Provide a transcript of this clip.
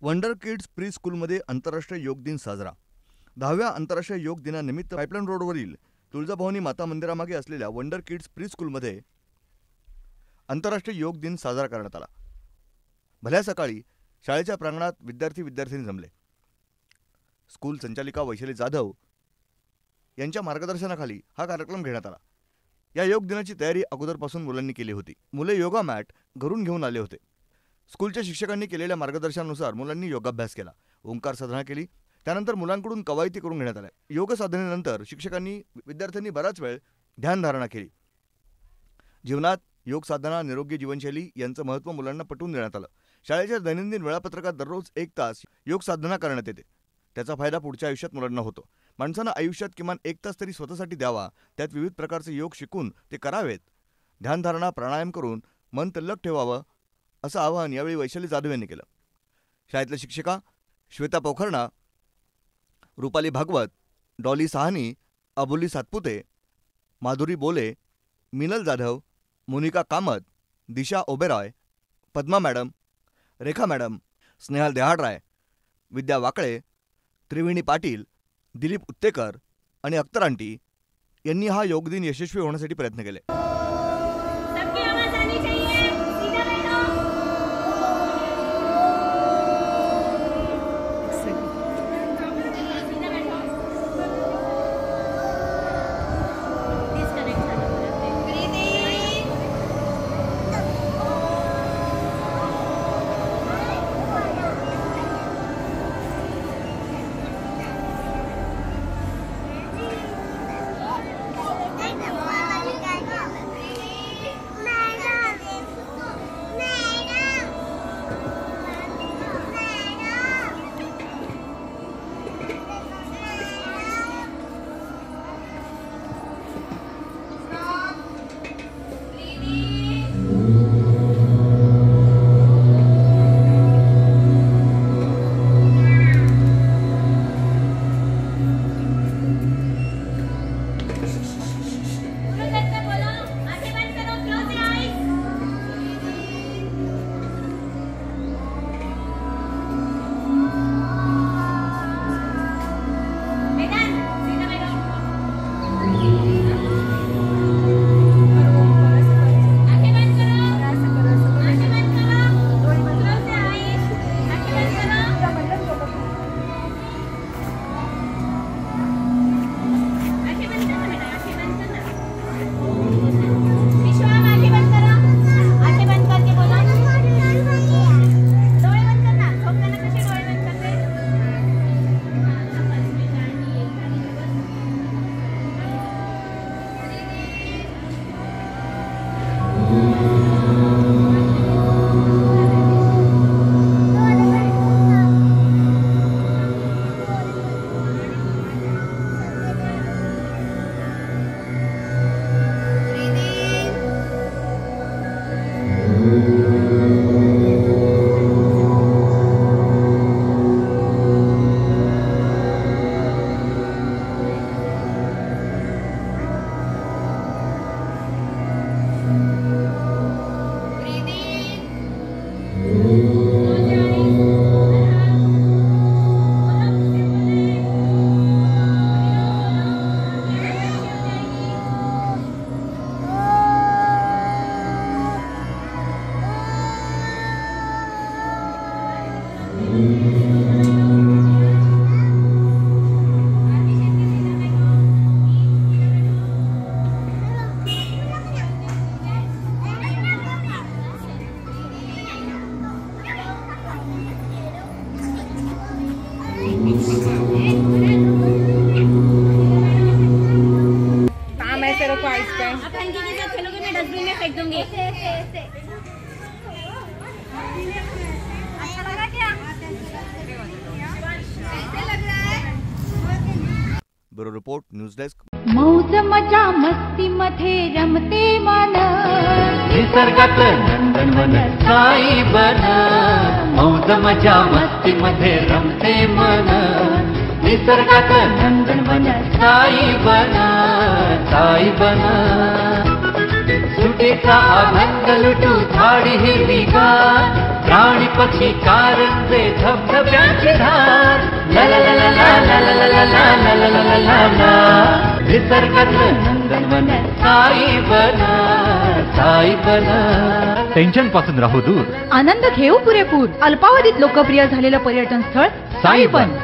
Wonder kids pre स्कूलमध्ये आंतरराष्ट्रीय योग दिन साजरा। 10व्या आंतरराष्ट्रीय योग दिनानिमित्त पाईपलाईन रोडवरील तुळजाभवानी माता मंदिरामागे असलेल्या वंडर किड्स प्री स्कूलमध्ये आंतरराष्ट्रीय योग दिन साजरा करण्यात आला। भल्या सकाळी शाळेच्या प्रांगणात विद्यार्थी जमले। स्कूल संचालिका वैशाली जाधव यांच्या मार्गदर्शनाखाली हा कार्यक्रम घेण्यात आला। या योग दिनाची तयारी अगोदरपासून मुलांनी केली होती। मुले योगा मॅट घरून घेऊन आले होते। स्कूलच्या शिक्षकांनी केलेल्या मार्गदर्शनानुसार मुलांनी योगाभ्यास केला, ओंकार साधना केली। त्यानंतर मुलांकडून कवायती करून घेण्यात आल्या। योग साधनेनंतर शिक्षकांनी विद्यार्थ्यांनी बराच वेळ ध्यानधारणा केली। जीवनात योग साधना, निरोगी जीवनशैली यांचं महत्त्व मुलांना पटवून देण्यात आलं। शाळेच्या दैनंदिन वेळापत्रकात दररोज 1 तास योग साधना करण्यात येते। त्याचा फायदा पुढच्या आयुष्यात मुलांना होतो। माणसानं आयुष्यात किमान 1 तास तरी स्वतःसाठी द्यावा। त्यात विविध प्रकारचे योग शिकून ते करावेत। ध्यानधारणा, प्राणायाम करून मन तल्लख ठेवावं असं आवाहन यावेळी वैशाली जाधव यांनी केलं। शाळेतल्या शिक्षिका श्वेता पोखरणा, रुपाली भागवत, डॉली साहनी, अबोली सातपुते, माधुरी बोले, मिनल जाधव, मोनिका कामत, दिशा ओबेरॉय, पद्मा मॅडम, रेखा मॅडम, स्नेहल देहाडराय, विद्या वाकळे, त्रिवेणी पाटील, दिलीप उत्तेकर आणि अख्तर आंटी यांनी हा योग दिन यशस्वी होण्यासाठी प्रयत्न केले। Bureau report, news desk. मौज मजा मस्ती मध्ये रमते मन, निसर्गात नंदनवन साई बन। मौज मजा मस्ती मध्ये रमते मन, निसर्गात नंदनवन साई बन, साई बन। निसर्गतेचा आनंद लुटू झाडी हिरवीगार प्राणी पक्षी कारंजे धबधब्याची धार ला ला ला ला ला ला ला ला ला ला ला ला ला ला ला निसर्गातलं नंदनवन साई बन टेन्शन पासून राहू दूर आनंद घेऊ पुरेपूर अल्पावधीत लोकप्रिय झालेलं पर्यटन स्थळ साईबन.